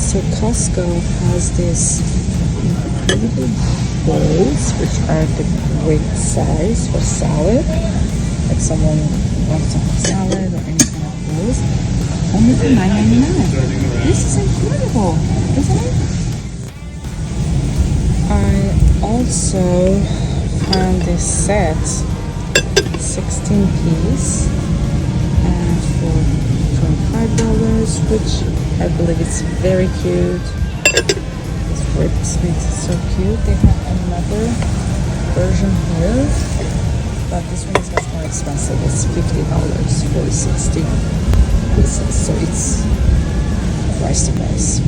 So Costco has these incredible bowls, which are the great size for salad. If someone wants to have salad or any kind of bowls, only for $9.99. This is incredible, isn't it? I also found this set, 16 piece, and for $25, which I believe is very cute. This ribs makes it so cute. They have another version here, but this one is much more expensive. It's $50 for 16 pieces, so it's price to price.